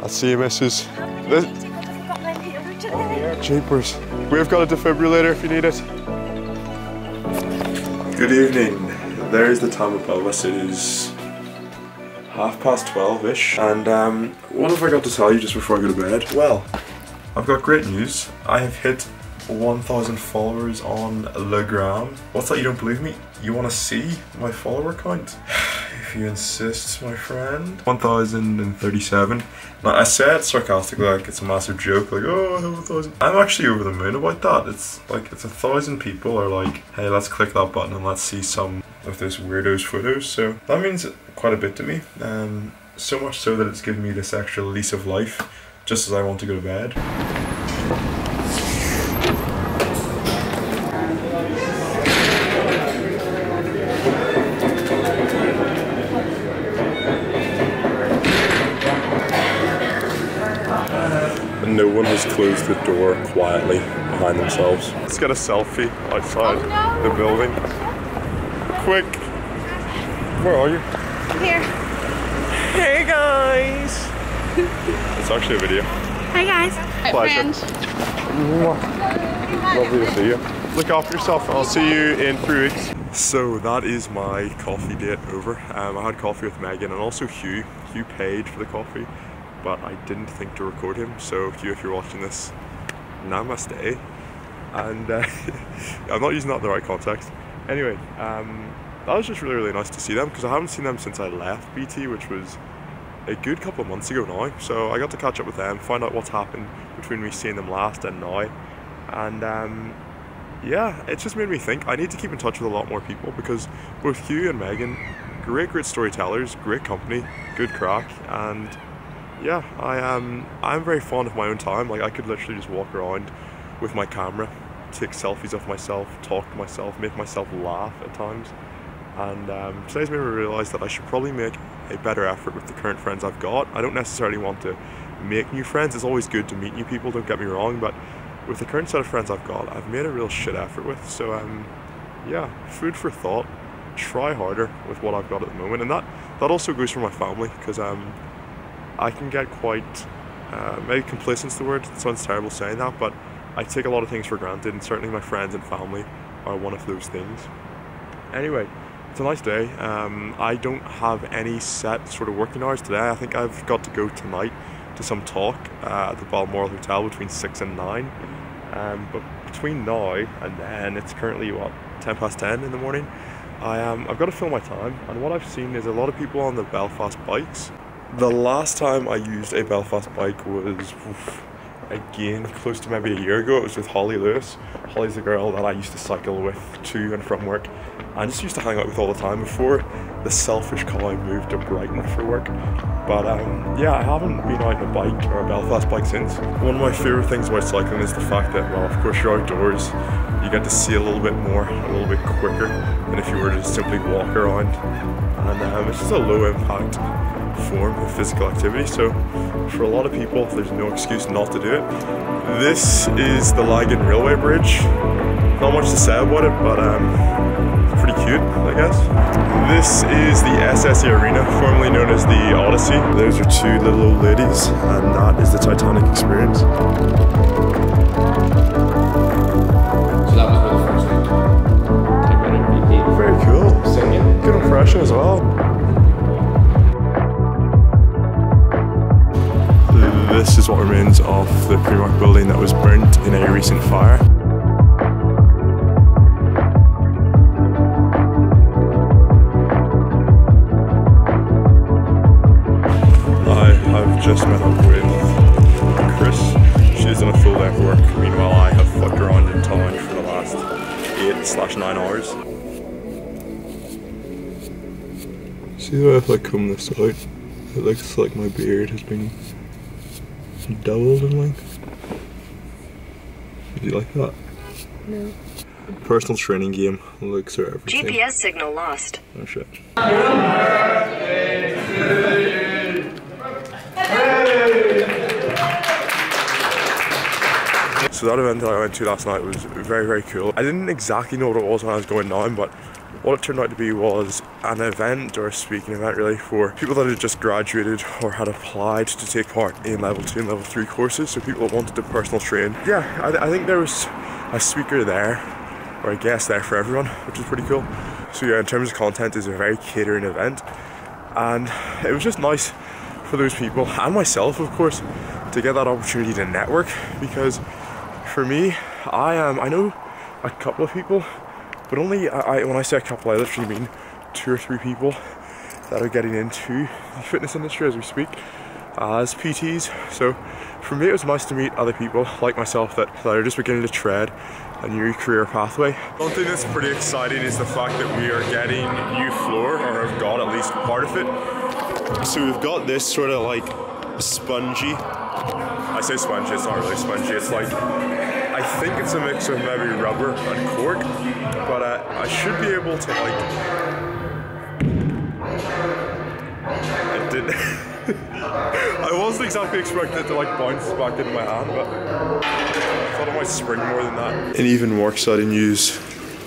I'll see you, missus. Jeepers. We've got a defibrillator if you need it. Good evening. There's the time of Belfast. It is 12:30-ish. And what have I got to tell you just before I go to bed? Well, I've got great news. I have hit 1,000 followers on Instagram. What's that, you don't believe me? You want to see my follower count? If you insist, my friend. 1,037. Now, I said sarcastically like it's a massive joke, like, oh, I have 1,000. I'm actually over the moon about that. It's like, it's 1,000 people are like, hey, let's click that button and let's see some of this weirdo's photos. So that means quite a bit to me. So much so that it's given me this extra lease of life just as I want to go to bed. And no one has closed the door quietly behind themselves. Let's get a selfie outside the building. Quick! Where are you? Here. Hey guys! It's actually a video. Hi guys. Pleasure. Lovely to see you. Look after yourself. I'll see you in 3 weeks. So that is my coffee date over. I had coffee with Megan and also Hugh. Hugh paid for the coffee, but I didn't think to record him. So Hugh, if you're watching this, namaste. And I'm not using that in the right context. Anyway, that was just really nice to see them because I haven't seen them since I left BT, which was a good couple of months ago now. So I got to catch up with them, find out what's happened between me seeing them last and now. And yeah, it just made me think I need to keep in touch with a lot more people because both Hugh and Megan, great storytellers, great company, good crack, and yeah, I'm very fond of my own time. Like, I could literally just walk around with my camera, take selfies of myself, talk to myself, make myself laugh at times. And today's made me realise that I should probably make a better effort with the current friends I've got. I don't necessarily want to make new friends. It's always good to meet new people, don't get me wrong, but with the current set of friends I've got, I've made a real shit effort with. So yeah, food for thought. Try harder with what I've got at the moment, and that also goes for my family because I can get quite maybe complacent's the word. It sounds terrible saying that, but I take a lot of things for granted, and certainly my friends and family are one of those things. Anyway, it's a nice day. I don't have any set sort of working hours today. I think I've got to go tonight to some talk at the Balmoral Hotel between 6 and 9. But between now and then, it's currently what, 10:10 in the morning. I've got to fill my time, and what I've seen is a lot of people on the Belfast bikes. The last time I used a Belfast bike was, again, close to maybe a year ago. It was with Holly Lewis. Holly's the girl that I used to cycle with to and from work. I just used to hang out with all the time before the selfish cow moved to Brighton for work. But yeah, I haven't been out on a bike or a Belfast bike since. One of my favourite things about cycling is the fact that, well, of course you're outdoors, you get to see a little bit more, a little bit quicker than if you were to just simply walk around. And it's just a low impact form of physical activity, so for a lot of people there's no excuse not to do it. This is the Lagan Railway Bridge. Not much to say about it, but pretty cute, I guess. This is the SSE Arena, formerly known as the Odyssey. Those are two little old ladies, and that is the Titanic experience. So that was where the first thing came out of BT. Very cool. Singing. Good impression as well. This is what remains of the Primark building that was burnt in a recent fire. I've just met up with Chris. She's done a full day of work. Meanwhile, I have fucked around in town for the last 8/9 hours. See the way if I comb this out, it looks like my beard has been doubled in length. Would you like that? No. Personal training game. Looks are everything. GPS signal lost. Oh shit. So that event that I went to last night was very cool. I didn't exactly know what it was when I was going down, but what it turned out to be was an event, or a speaking event really, for people that had just graduated or had applied to take part in level 2 and level 3 courses, so people that wanted to personal train. Yeah, I think there was a speaker there, or a guest there for everyone, which is pretty cool. So yeah, in terms of content, it's a very catering event, and it was just nice for those people, and myself of course, to get that opportunity to network, because for me, I know a couple of people, but only, when I say a couple, I literally mean 2 or 3 people that are getting into the fitness industry as we speak, as PTs. So for me, it was nice to meet other people like myself that are just beginning to tread a new career pathway. One thing that's pretty exciting is the fact that we are getting new floor, or have got at least part of it. So we've got this sort of like spongy, I say spongy, it's not really spongy, it's like, I think it's a mix of maybe rubber and cork, but I should be able to like, I didn't, I wasn't exactly expecting it to like bounce back into my hand, but I thought it might spring more than that. In even more exciting news,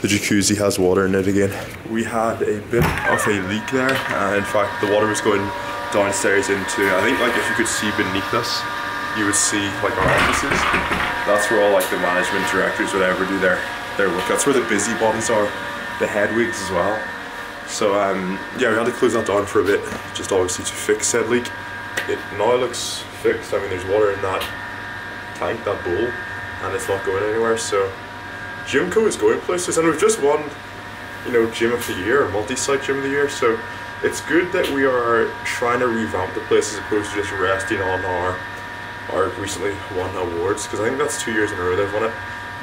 the jacuzzi has water in it again. We had a bit of a leak there, in fact the water was going downstairs into, I think like if you could see beneath us, you would see like our offices. That's where all like the management directors would ever do their work. That's where the busybodies are, the head wigs as well. So yeah, we had to close that down for a bit, just obviously to fix said leak. It now looks fixed. I mean, there's water in that tank, that bowl, and it's not going anywhere. So Gymco is going places, and we've just won, you know, Gym of the Year, or multi-site Gym of the Year. So it's good that we are trying to revamp the place as opposed to just resting on our recently won awards, because I think that's 2 years in a row they've won it.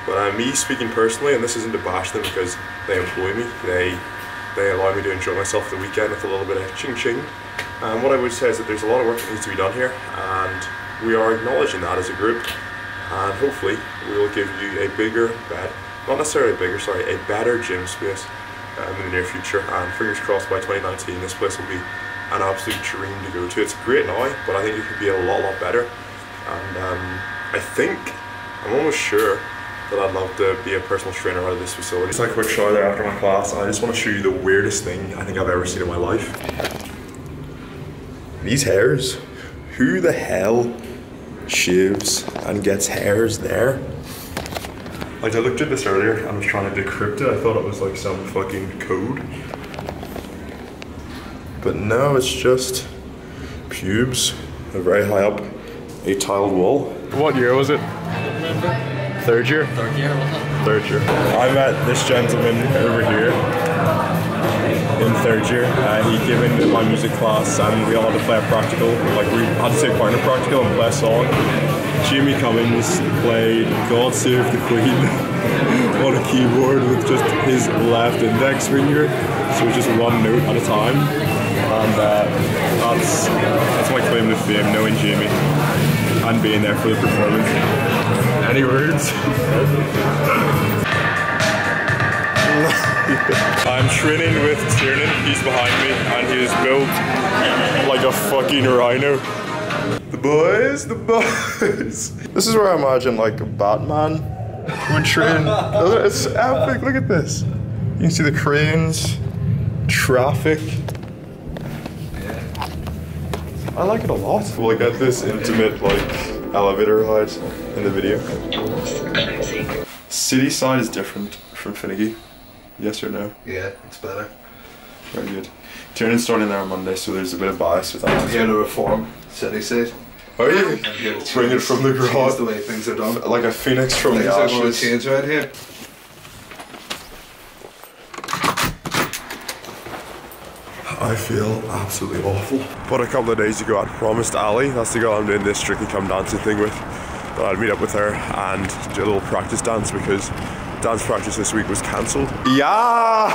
But me speaking personally, and this isn't to bash them because they employ me, they allow me to enjoy myself the weekend with a little bit of ching-ching. And what I would say is that there's a lot of work that needs to be done here, and we are acknowledging that as a group, and hopefully we will give you a bigger, not necessarily bigger, sorry, a better gym space in the near future. And fingers crossed by 2019 this place will be an absolute dream to go to. It's great now, but I think it could be a lot better. And I think, I'm almost sure that I'd love to be a personal trainer out of this facility. Just like a quick shower there after my class, and I just want to show you the weirdest thing I think I've ever seen in my life. These hairs. Who the hell shaves and gets hairs there? Like, I looked at this earlier and I was trying to decrypt it. I thought it was like some fucking code. But no, it's just pubes. They're very high up. A tiled wall. What year was it? Third year? Third year. Third year. I met this gentleman over here in third year. He came into my music class and we all had to play a practical. Like, we had to take part in a practical and play a song. Jamie Cummings played God Save the Queen on a keyboard with just his left index finger. So just one note at a time. And that's my claim to fame, knowing Jamie and being there for the performance. Any words? I'm training with Tiernan, he's behind me, and he is built like a fucking rhino. The boys. This is where I imagine like Batman would train. It's epic, look at this. You can see the cranes, traffic. I like it a lot. We'll get this intimate like elevator ride in the video. City side is different from Finnegy. Yes or no? Yeah, it's better. Very good. Tiernan's starting there on Monday, so there's a bit of bias with that. I'm here to reform City side. Are you? Bring it from the ground. The way things are done. Like a phoenix from the ashes. Things are going to change right here. I feel absolutely awful. But a couple of days ago I promised Ali, that's the girl I'm doing this Strictly Come Dancing thing with, that I'd meet up with her and do a little practice dance because dance practice this week was cancelled. Yeah!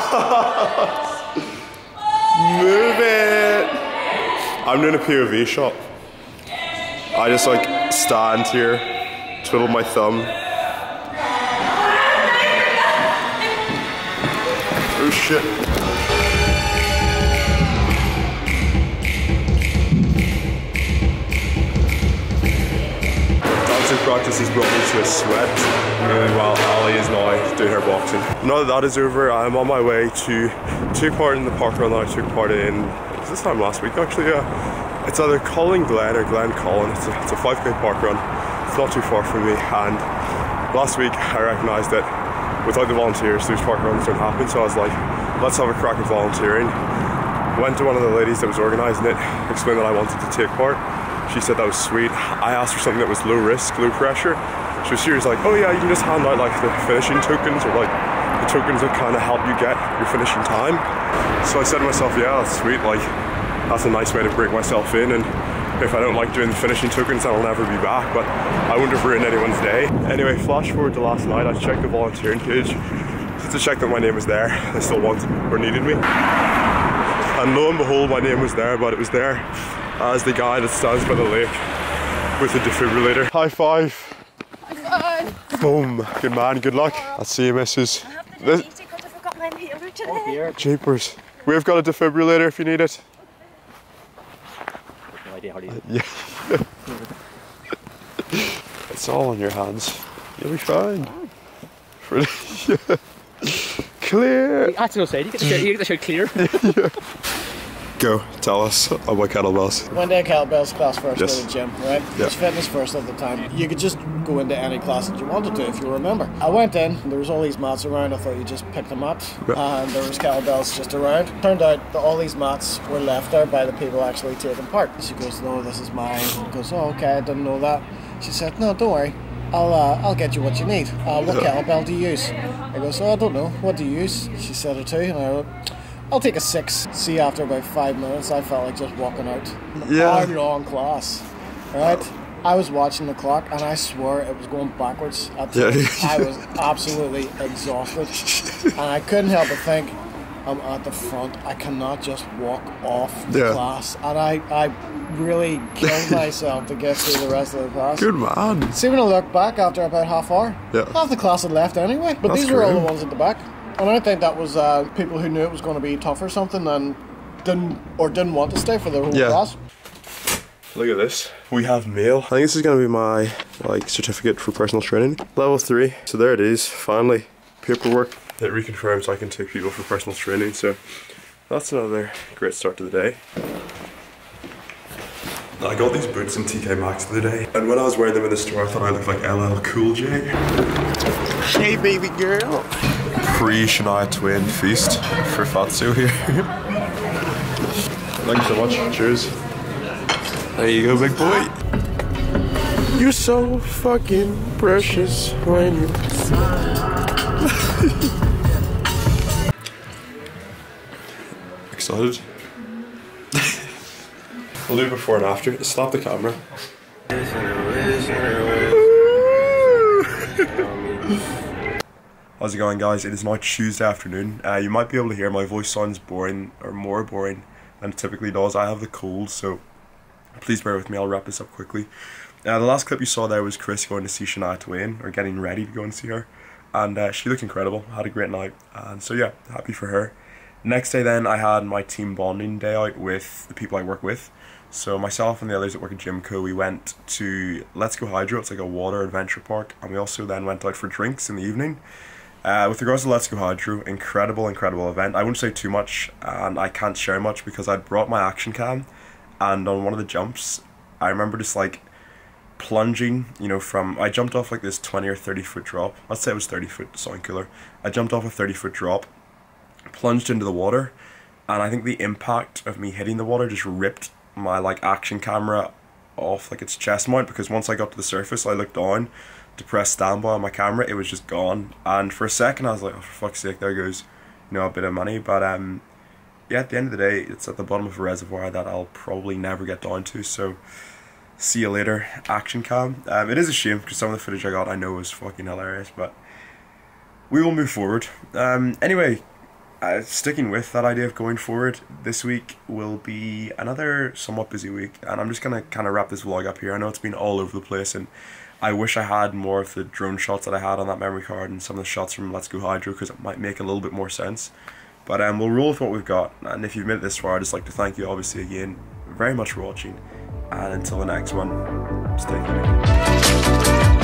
Move it! I'm doing a POV shot. I just like stand here, twiddle my thumb. Oh shit. practice has brought me to a sweat, while Ali is now doing her boxing. Now that is over, I'm on my way to take part in the park run that I took part in this time last week actually, yeah. It's either Colin Glen or Glen Colin. It's a 5k park run. It's not too far from me, and last week I recognised that without the volunteers these park runs don't happen, so I was like, let's have a crack at volunteering. Went to one of the ladies that was organising it, explained that I wanted to take part. She said that was sweet. I asked for something that was low risk, low pressure. She was like, oh yeah, you can just hand out like the finishing tokens, or like the tokens that kind of help you get your finishing time. So I said to myself, yeah, that's sweet, like that's a nice way to break myself in, and if I don't like doing the finishing tokens, then I'll never be back, but I wouldn't have ruined anyone's day. Anyway, flash forward to last night, I checked the volunteering page just to check that my name was there. They still wanted or needed me. And lo and behold, my name was there, but it was there as the guy that stands by the lake with a defibrillator. High five. High five. Boom. Good man, good luck. I'll see you, missus. I have to do easy because I forgot my inhaler today. Jeepers. We've got a defibrillator if you need it. No idea how to use it. Yeah. It's all on your hands. You'll be fine. Yeah. Clear. That's no say. You get the shirt clear. Yeah. Go, tell us about kettlebells. Went to a kettlebells class first Yes. at the gym, right? Yeah. It was fitness first at the time. You could just go into any class that you wanted to if you remember. I went in, there was all these mats around. I thought you just picked a mat, Yeah. and there was kettlebells just around. Turned out that all these mats were left there by the people actually taking part. She goes, no, this is mine. He goes, oh, okay, I didn't know that. She said, no, don't worry. I'll get you what you need. What kettlebell do you use? I goes, oh, I don't know. What do you use? She said a 2, and I went, I'll take a 6. See, after about 5 minutes, I felt like just walking out. Yeah. Hour-long class, right? I was watching the clock, and I swore it was going backwards. Yeah. I was absolutely exhausted, and I couldn't help but think, I'm at the front. I cannot just walk off the Yeah. class, and I really killed myself to get through the rest of the class. Good man. See, when I look back after about half hour, Yeah. half the class had left anyway. But That's these were all the great. ones at the back. And I think that was people who knew it was going to be tough or something and didn't want to stay for the whole Yeah. class. Look at this. We have mail. I think this is going to be my certificate for personal training. Level 3. So there it is. Finally, paperwork that reconfirms I can take people for personal training. So that's another great start to the day. I got these boots in TK Maxx the other day, and when I was wearing them in the store, I thought I looked like LL Cool J. Hey, baby girl. Pre-Shania Twain feast for Fatso here. Thank you so much. Cheers. There you go, big boy. You're so fucking precious when you smile. Excited? We'll do before and after. Stop the camera. How's it going, guys? It is now Tuesday afternoon. You might be able to hear my voice sounds boring, or more boring than it typically does. I have the cold, so please bear with me. I'll wrap this up quickly. The last clip you saw there was Chris going to see Shania Twain, or getting ready to go and see her, and she looked incredible. Had a great night, and so yeah, happy for her. Next day then, I had my team bonding day out with the people I work with. So myself and the others that work at Gymco, we went to Let's Go Hydro. It's like a water adventure park, and we also then went out for drinks in the evening. With regards to Let's Go Hydro, incredible event. I wouldn't say too much, and I can't share much because I'd brought my action cam, and on one of the jumps, I remember just like plunging, you know, I jumped off like this 20 or 30 foot drop. Let's say it was 30 foot, sound cooler. I jumped off a 30 foot drop, plunged into the water, and I think the impact of me hitting the water just ripped my like action camera off like its chest mount, because once I got to the surface, I looked down to press standby on my camera, it was just gone, and for a second I was like, oh, for fuck's sake, there goes, you know, a bit of money. But yeah, at the end of the day, it's at the bottom of a reservoir that I'll probably never get down to, so see you later, action cam. It is a shame because some of the footage I got I know was fucking hilarious, but we will move forward. Anyway, sticking with that idea of going forward, this week will be another somewhat busy week, and I'm just gonna kind of wrap this vlog up here. I know it's been all over the place, and I wish I had more of the drone shots that I had on that memory card and some of the shots from Let's Go Hydro, because it might make a little bit more sense. But we'll roll with what we've got, and if you've made it this far, I'd just like to thank you obviously again very much for watching, and until the next one, stay tuned.